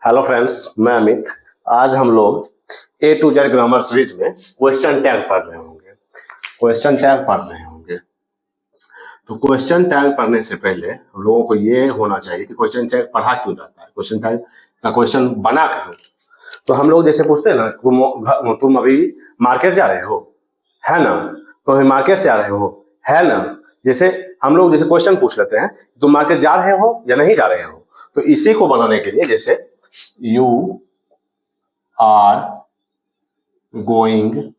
Hello friends, मैं अमित। आज हम लोग ए टू जेड ग्रामर सीरीज में क्वेश्चन टैग पढ़ रहे होंगे। तो क्वेश्चन टैग पढ़ने से पहले हम लोगों को ये होना चाहिए कि क्वेश्चन टैग पढ़ा क्यों जाता है, क्वेश्चन टैग का क्वेश्चन बना क्यों। तो हम लोग जैसे पूछते हैं ना, तुम अभी मार्केट जा रहे हो, है ना? तो अभी मार्केट से आ रहे हो, है ना? जैसे हम लोग जैसे क्वेश्चन पूछ लेते हैं, तुम मार्केट जा रहे हो या नहीं जा रहे हो। तो इसी को बनाने के लिए जैसे you are going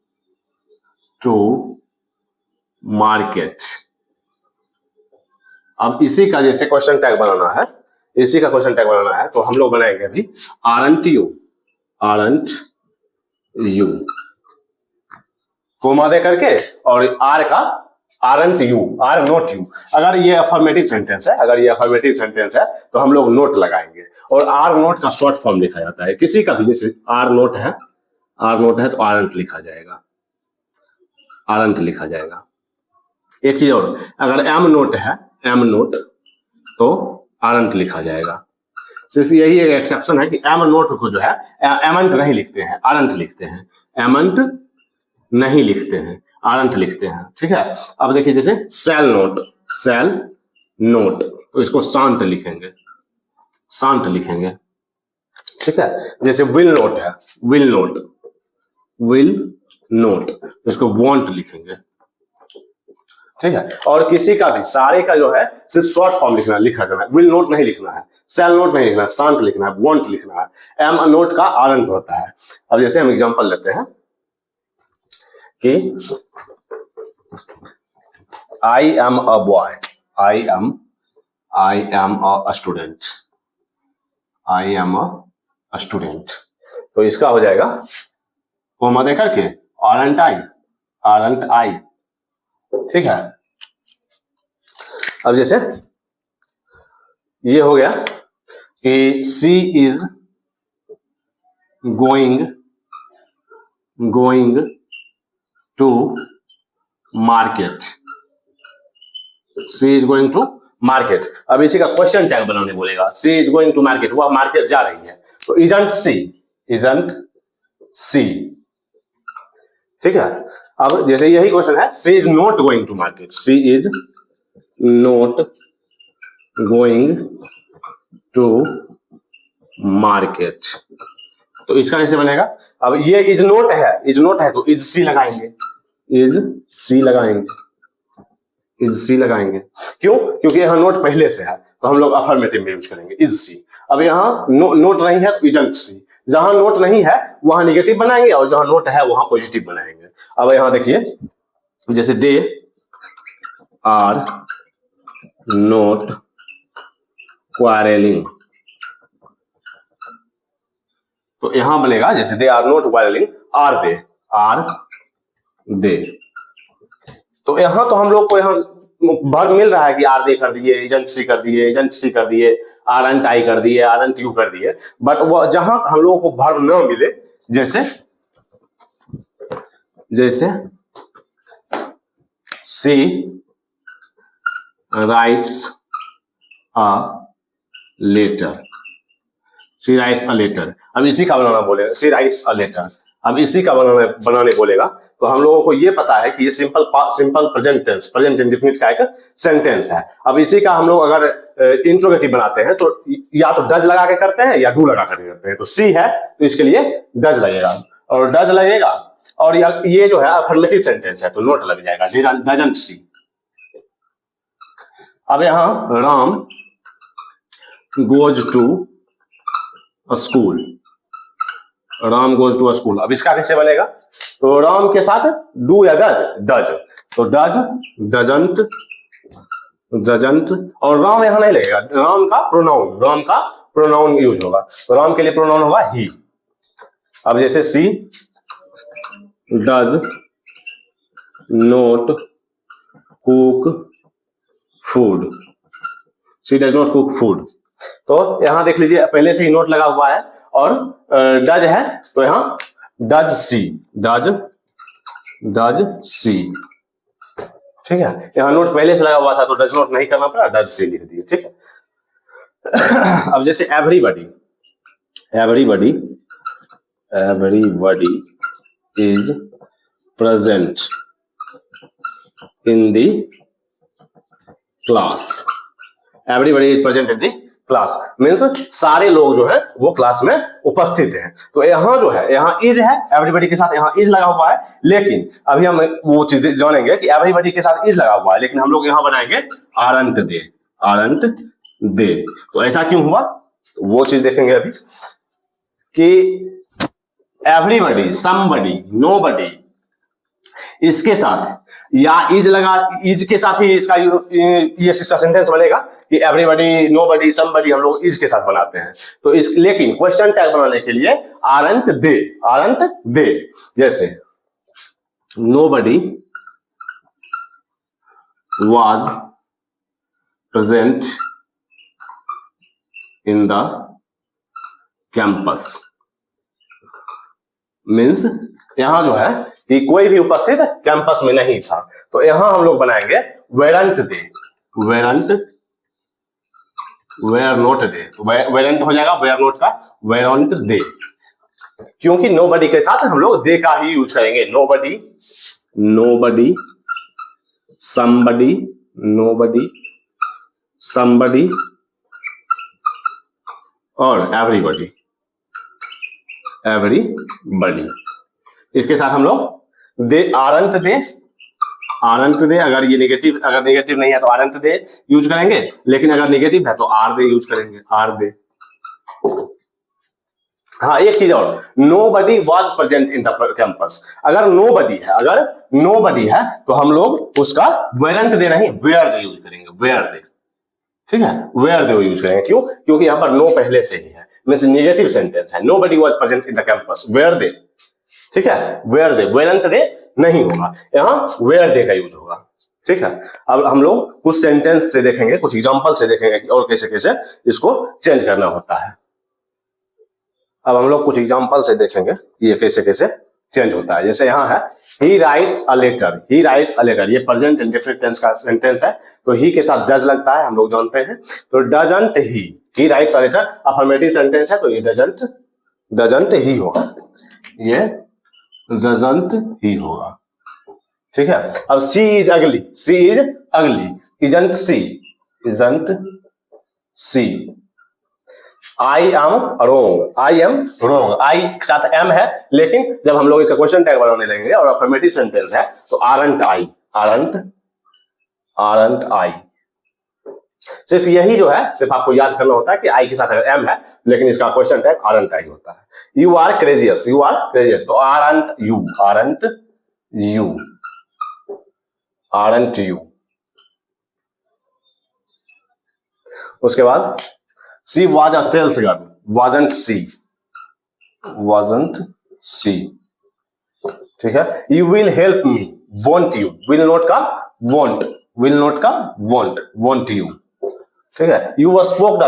to market, अब इसी का जैसे क्वेश्चन टैग बनाना है, तो हम लोग बनाएंगे अभी aren't you कोमा दे करके, और आर का aren't you, are not you। अगर ये अफर्मेटिव सेंटेंस है, तो हम लोग नोट लगाएंगे, और आर नोट का शॉर्ट फॉर्म लिखा जाता है किसी का भी। जैसे आर नोट है तो aren't लिखा जाएगा। एक चीज और, अगर एम नोट तो aren't लिखा जाएगा। सिर्फ यही एक एक्सेप्शन है कि एम नोट को जो है एमंट नहीं लिखते हैं, aren't लिखते हैं। एमंट नहीं लिखते हैं, aren't लिखते हैं, ठीक है। अब देखिए जैसे सेल नोट, तो इसको शांत लिखेंगे, ठीक है। जैसे विल नोट, तो इसको वॉन्ट लिखेंगे, ठीक है। और किसी का भी, सारे का जो है सिर्फ शॉर्ट फॉर्म लिखा जाना है। विल नोट नहीं लिखना है, सेल नोट नहीं लिखना है, शांत लिखना है, वॉन्ट लिखना है। एम नोट का aren't होता है। अब जैसे हम एग्जांपल लेते हैं कि I am a boy, I am a student, तो इसका हो जाएगा कोमा दे करके aren't I, ठीक है। अब जैसे ये हो गया कि she is going to market, अब इसी का क्वेश्चन टैग बनाने बोलेगा। she is going to market, वह मार्केट जा रही है, तो isn't she, ठीक है। अब जैसे यही क्वेश्चन है, she is not going to market, तो इसका कैसे बनेगा। अब ये इज नोट है तो इज सी लगाएंगे, क्यों? क्योंकि यहाँ नोट पहले से है, तो हम लोग अफर्मेटिव में यूज करेंगे इज सी। अब यहाँ नोट नहीं है तो इजंट सी, जहां नोट नहीं है वहां निगेटिव बनाएंगे, और जहां नोट है वहां पॉजिटिव बनाएंगे। अब यहाँ देखिए जैसे दे आर नोट क्वारेलिंग, तो यहां बनेगा जैसे they are not quarrelling, are they. तो यहां तो हम लोग को यहाँ वर्ब मिल रहा है कि आर दे कर दिए, एजेंट सी कर दिए, aren't I कर दिए, aren't you कर दिए। बट वो जहां हम लोगों को वर्ब न मिले, जैसे she writes a letter, अब इसी का बनाना बोलेगा, she writes a letter, अब इसी का बनाने बोलेगा। तो हम लोगों को ये पता है कि ये सिंपल प्रेजेंट इंडेफिनिट का एक सेंटेंस है। अब इसी का हम लोग अगर इंट्रोगेटिव बनाते हैं तो या तो डज लगा के करते हैं या डू लगा कर करते हैं। तो सी है तो इसके लिए डज लगेगा, और ये जो है अफर्मेटिव सेंटेंस है तो नोट लग जाएगा, डजंट सी। अब यहां राम गोज टू स्कूल, अब इसका कैसे बनेगा। तो राम के साथ डू या डज, तो डजंट, और राम यहां नहीं लगेगा, राम का प्रोनाउन यूज होगा, तो राम के लिए प्रोनाउन होगा ही। अब जैसे सी डज नॉट कुक फूड, तो यहां देख लीजिए पहले से ही नोट लगा हुआ है, और डज है तो यहां डज सी, ठीक है। यहां नोट पहले से लगा हुआ था तो डज नोट नहीं करना पड़ा, डज सी लिख दिए, ठीक है। अब जैसे everybody is present in the class, everybody is present in the class means सारे लोग जो है वो क्लास में उपस्थित हैं। तो यहां जो है, यहां इज है, एवरीबॉडी के साथ यहां इज लगा हुआ है, लेकिन अभी हम वो चीज जानेंगे कि एवरीबॉडी के साथ इज लगा हुआ है, लेकिन हम लोग यहां बनाएंगे आरंट दे। तो ऐसा क्यों हुआ, तो वो चीज देखेंगे अभी कि एवरीबॉडी, समबडी, नोबडी, इसके साथ या इज लगा, इज के साथ ही इसका ये सेंटेंस बनेगा कि एवरीबॉडी, नोबडी, समबडी हम लोग इज के साथ बनाते हैं। तो इस लेकिन क्वेश्चन टैग बनाने के लिए आरंट दे, जैसे nobody was present in the campus, means यहां जो है कि कोई भी उपस्थित कैंपस में नहीं था। तो यहां हम लोग बनाएंगे वेरंट दे, वेयर नोट दे, तो वेरंट हो जाएगा वेयर नोट का वेरंट दे, क्योंकि नोबडी के साथ हम लोग दे का ही यूज करेंगे। नोबडी, समबडी और एवरीबॉडी, इसके साथ हम लोग दे, आरंट दे, अगर ये नेगेटिव, अगर नेगेटिव नहीं है तो आरंट दे यूज करेंगे, लेकिन अगर नेगेटिव है तो आर दे यूज करेंगे, आर दे। हाँ, एक चीज और, nobody was present in the campus, अगर नोबडी है तो हम लोग उसका वेरंट दे नहीं, वेयर दे यूज करेंगे, वेयर दे, ठीक है, वेयर दे यूज करेंगे। क्यों? क्योंकि यहां पर नो पहले से ही है, मींस नेगेटिव सेंटेंस है। Nobody was present in the campus, where they, ठीक है, वेयर दे, वेरंट दे नहीं होगा, यहां वेयर दे का यूज होगा, ठीक है। अब हम लोग कुछ सेंटेंस से देखेंगे, कुछ एग्जांपल से देखेंगे कि और कैसे कैसे इसको चेंज करना होता है। अब हम लोग कुछ एग्जांपल से देखेंगे कि ये कैसे कैसे चेंज होता है। जैसे यहां है he writes a letter, ये प्रेजेंट इंडेफिनिट टेंस का सेंटेंस है, तो ही के साथ डज लगता है, हम लोग जानते हैं। तो doesn't he writes a letter, affirmative sentence है, तो ये डजंट ही होगा, ये डजंट ही होगा, ठीक है। अब शी इज अगली, इजंट सी, आई एम रोंग, आई के साथ एम है, लेकिन जब हम लोग इसका क्वेश्चन टैग बनाने लगेंगे और अफर्मेटिव सेंटेंस है तो आरंट आई। सिर्फ यही जो है, सिर्फ आपको याद करना होता है कि आई के साथ अगर एम है, लेकिन इसका क्वेश्चन टैग आरंट आई होता है। यू आर क्रेजियस, तो आरंट यू। उसके बाद she was a sales girl, wasn't she, ठीक है। You will help me, won't you, will not का वॉन्ट यू, ठीक है। यू स्पोक द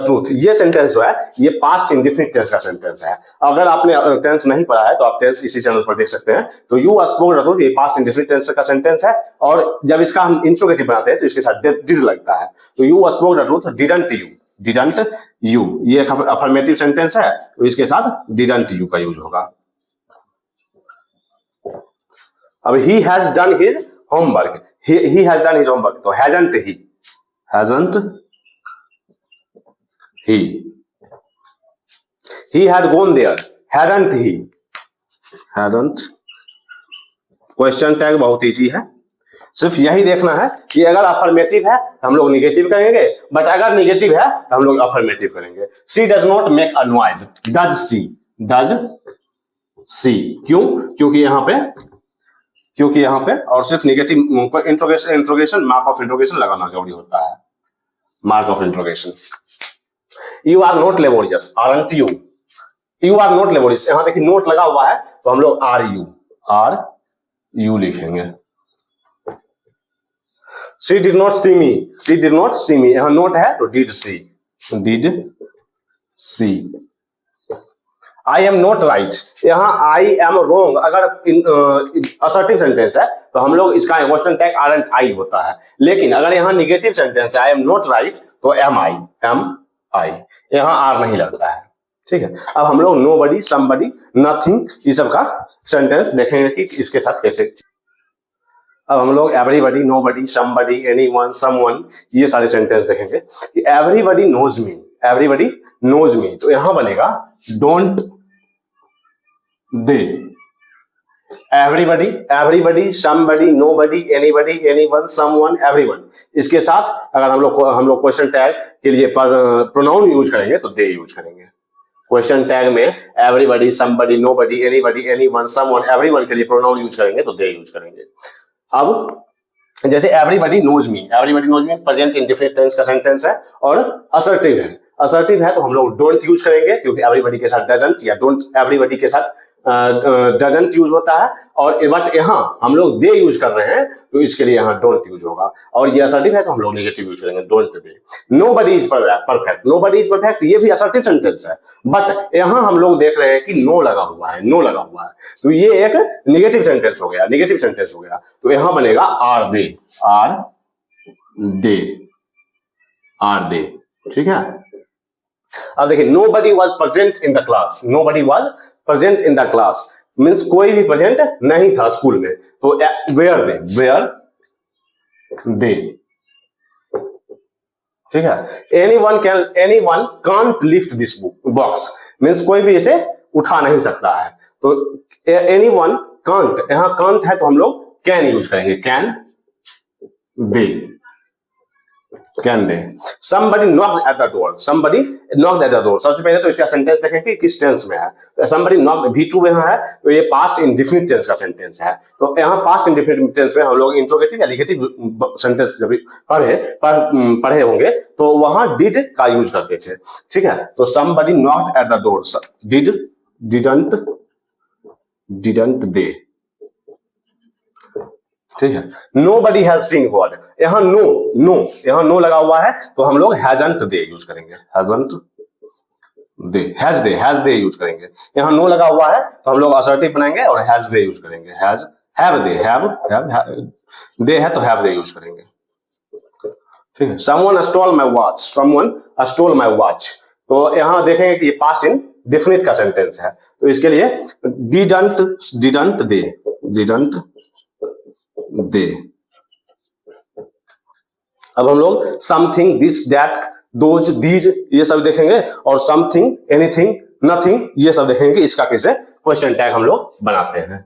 ट्रूथ, ये सेंटेंस जो है ये पास्ट इंडेफिनिट टेंस का सेंटेंस है। अगर आपने टेंस नहीं पढ़ा है तो आप टेंस इसी चैनल पर देख सकते हैं। तो यू स्पोक द ट्रूथ, ये पास्ट इंडेफिनिट टेंस का सेंटेंस है, और जब इसका हम इंट्रोगेटिव बनाते हैं तो इसके साथ डिड लगता है। तो you spoke the truth, didn't you, ये अफर्मेटिव सेंटेंस है, तो इसके साथ डिडंट यू का यूज होगा। अब he has done his homework, तो hasn't he had gone there, hadn't he, question tag बहुत इजी है, सिर्फ यही देखना है कि अगर अफर्मेटिव है तो हम लोग निगेटिव करेंगे, बट अगर निगेटिव है तो हम लोग अफर्मेटिव करेंगे। She does not make a noise, does she, क्यों? क्योंकि यहाँ पे और सिर्फ negative interrogation mark of interrogation लगाना जरूरी होता है, mark of interrogation. You are not laborious, aren't you, you are not laborious, यहां देखिए नोट लगा हुआ है तो हम लोग आर यू लिखेंगे। She did not see me, यहां नोट है तो did she. I am not right, यहां आई एम रोंग, अगर असर्टिव सेंटेंस है तो हम लोग इसका क्वेश्चन टैग आरंट आई होता है, लेकिन अगर यहां निगेटिव सेंटेंस है आई एम नॉट राइट तो एम आई, आई, यहाँ आर नहीं लगता है, ठीक है। अब हम लोग नोबडी, समबडी, नथिंग, ये सब का सेंटेंस देखेंगे कि इसके साथ कैसे। अब हम लोग everybody, nobody, somebody, anyone, someone, ये सारे सेंटेंस देखेंगे कि everybody knows me, everybody knows me, तो यहां बनेगा don't they. Everybody, everybody, somebody, nobody, anybody, anyone, someone, everyone, इसके साथ अगर हम लोग क्वेश्चन टैग के लिए प्रोनाउन यूज करेंगे तो दे यूज करेंगे। क्वेश्चन टैग में everybody, somebody, nobody, anybody, anyone, someone, everyone के लिए प्रोनाउन यूज करेंगे तो दे यूज करेंगे। अब जैसे everybody knows me, everybody knows me present indefinite tense का सेंटेंस है और असर्टिव है। असर्टिव है तो हम लोग डोंट यूज करेंगे क्योंकि एवरीबडी के साथ डजंट या डोंट एवरीबडी के साथ डजंट यूज होता है, और बट यहाँ हम लोग दे यूज कर रहे हैं तो इसके लिए यहाँ डोंट यूज होगा। और ये असर्टिव है तो हम लोग नेगेटिव यूज करेंगे, don't they. Nobody is perfect, nobody is perfect, ये भी असर्टिव सेंटेंस है, बट यहाँ हम लोग देख रहे हैं कि नो लगा हुआ है, नो लगा हुआ है, तो ये एक नेगेटिव सेंटेंस हो गया, नेगेटिव सेंटेंस हो गया। तो यहाँ बनेगा are they, are they, are they, ठीक है। अब देखिए nobody was present in the class, nobody was present in the class means कोई भी प्रेजेंट नहीं था स्कूल में, तो वेयर दे, वेयर दे, ठीक है। Anyone can't lift this box means कोई भी इसे उठा नहीं सकता है, तो एनीवन कांट, यहां कांट है तो हम लोग कैन यूज करेंगे, can they, can they. somebody knocked at the door, somebody knocked at the door, सबसे पहले तो इसका सेंटेंस देखें कि किस टेंस में है। तो somebody knocked V2 में है तो ये पास्ट इंडेफिनिट टेंस का सेंटेंस है, तो यहाँ पास्ट इंडेफिनिट टेंस में हम लोग इंट्रोगेटिव या नेगेटिव सेंटेंस जब पढ़े होंगे तो वहां डिड का यूज करते थे, ठीक है। तो somebody knocked at the door, didn't they, ठीक है। nobody has seen God, यहां यहां नो लगा हुआ है तो हम लोग hasn't they यूज करेंगे, hasn't they, has they use करेंगे। यहां नो लगा हुआ है तो हम लोग असर्टिव बनाएंगे और has they यूज करेंगे, have they, they है तो have they यूज करेंगे, ठीक है। someone stole my watch, someone stole my watch, तो यहां देखेंगे कि ये पास्ट इन डेफिनिट का सेंटेंस है, तो इसके लिए didn't they। अब हम लोग something, this, that, those, these, ये सब देखेंगे, और समथिंग, एनीथिंग, नथिंग, ये सब देखेंगे इसका कैसे क्वेश्चन टैग हम लोग बनाते हैं।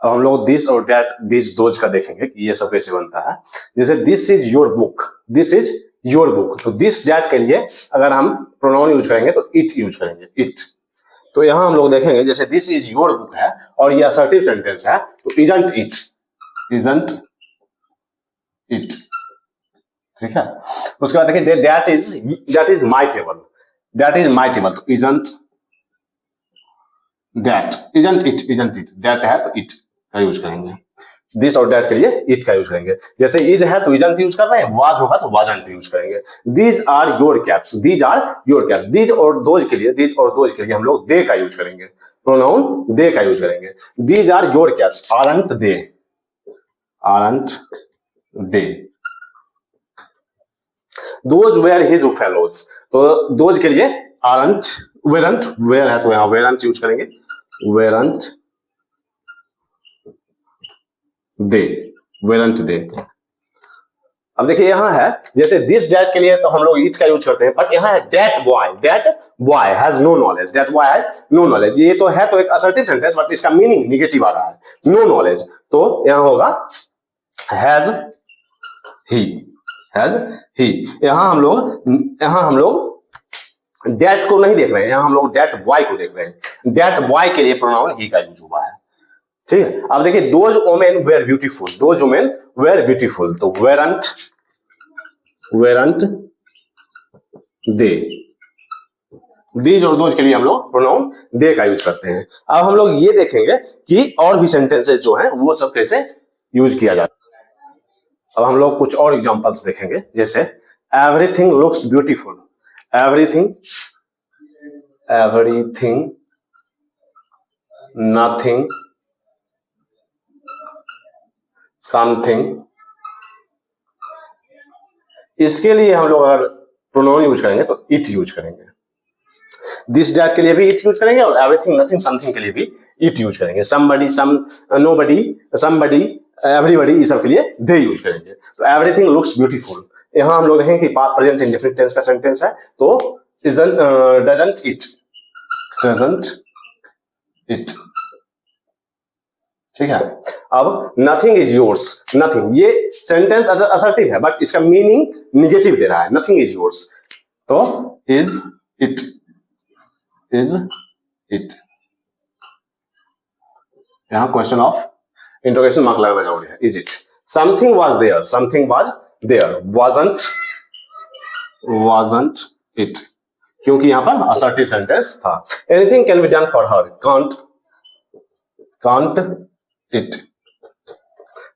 अब हम लोग दिस और दैट, दिस, दोज का देखेंगे कि ये सब कैसे बनता है। जैसे this is your book, this is your book, तो दिस दैट के लिए अगर हम प्रोनाउन यूज करेंगे तो इट यूज करेंगे, इट। तो यहां हम लोग देखेंगे जैसे दिस इज योर बुक है और ये असर्टिव सेंटेंस है तो इजंट इट, isn't it, ठीक है। उसके बाद देखिए that is my table, that is my table, तो isn't it, that है तो it का यूज करेंगे। दिस और that के लिए it का यूज करेंगे। जैसे is है तो isn't यूज कर रहे हैं, was होगा तो wasn't यूज करेंगे। these are your caps, these are your caps, these और those के लिए हम लोग they का यूज करेंगे, प्रोनाउन they का यूज करेंगे। these are your caps, aren't they, those were his fellows, तो those के लिए weren't, where है तो यहाँ weren't यूज करेंगे, weren't they। अब देखिए यहाँ है जैसे दिस डैट के लिए तो हम लोग इट का यूज करते हैं, बट यहाँ है that boy has no knowledge, that boy has no knowledge, ये तो है तो एक असर्टिव सेंटेंस बट इसका मीनिंग नेगेटिव आ रहा है, no knowledge, तो यहाँ होगा has he, यहाँ हम लोग that को नहीं देख रहे हैं, यहाँ हम लोग that boy को देख रहे हैं, that boy के लिए प्रोनाउन he का यूज हुआ है, ठीक है। अब देखिए those women were beautiful, तो weren't they, these और those के लिए हम लोग प्रोनाउन they का यूज करते हैं। अब हम लोग ये देखेंगे कि और भी सेंटेंसेस जो हैं वो सब कैसे यूज किया जाता है। अब हम लोग कुछ और एग्जांपल्स देखेंगे, जैसे everything looks beautiful, everything, nothing, something, इसके लिए हम लोग अगर प्रोनाउन यूज करेंगे तो इट यूज करेंगे। दिस डैट के लिए भी इट यूज करेंगे और एवरीथिंग नथिंग समथिंग के लिए भी इट यूज करेंगे। समबडी, सम, नोबडी, समबडी, एवरीबडी, ये सब के लिए दे यूज करेंगे। तो एवरीथिंग लुक्स ब्यूटीफुल, यहां हम लोग देखेंगे कि पास्ट प्रेजेंट इंडेफिनिट टेंस का सेंटेंस है, तो डजंट इट, डजंट इट, ठीक है। अब नथिंग इज योर्स, नथिंग, ये सेंटेंस असर्टिव है बट इसका मीनिंग निगेटिव दे रहा है। नथिंग इज योर्स, तो इज इट, इज इट, यहां क्वेश्चन ऑफ इंटरोगेशन मार्क लगाना जरूरी है। Is it. Something was there, something was there, wasn't, wasn't it, क्योंकि यहां पर असर्टिव सेंटेंस था। Anything can be done for her, can't, can't it.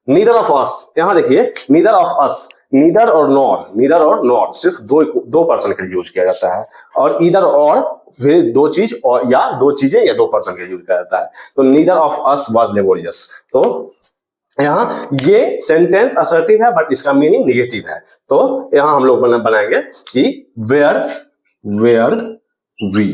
Neither of अस, यहां देखिए नीदर ऑफ अस, नीदर और नॉर, नीदर और नॉर सिर्फ दो पर्सन के लिए यूज किया जाता है, और ईदर और फिर दो चीज और या दो चीजें या दो पर्सन के लिए यूज किया जाता है। तो neither of us was laborious, तो यहां ये सेंटेंस असर्टिव है बट इसका मीनिंग निगेटिव है। तो यहां हम लोग बनाएंगे कि were, were we,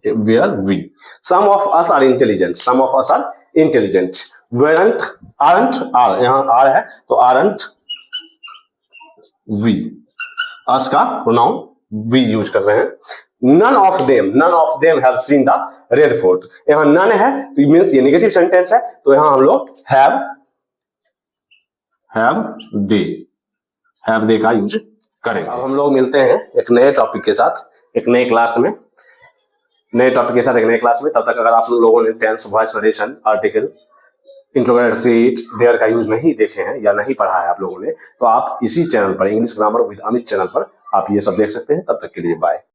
were we. Some of us are intelligent, some of us are intelligent. Weren't, aren't, are, यहां आर है तो आरंट वी, अस का प्रोनाउन वी यूज कर रहे हैं। None of them, none of them have seen the red fort, यहां none है तो मींस ये नेगेटिव सेंटेंस है, तो यहां हम लोग हैव दे, हैव दे का यूज करेंगे। अब हम लोग मिलते हैं एक नए टॉपिक के साथ, एक नए क्लास में, नए टॉपिक के साथ एक नए क्लास में। तब तक अगर आप लोगों ने tense, voice variation, article, interrogatory, there का यूज नहीं देखे हैं या नहीं पढ़ा है आप लोगों ने, तो आप इसी चैनल पर, English grammar with Amit channel पर आप ये सब देख सकते हैं। तब तक के लिए बाय।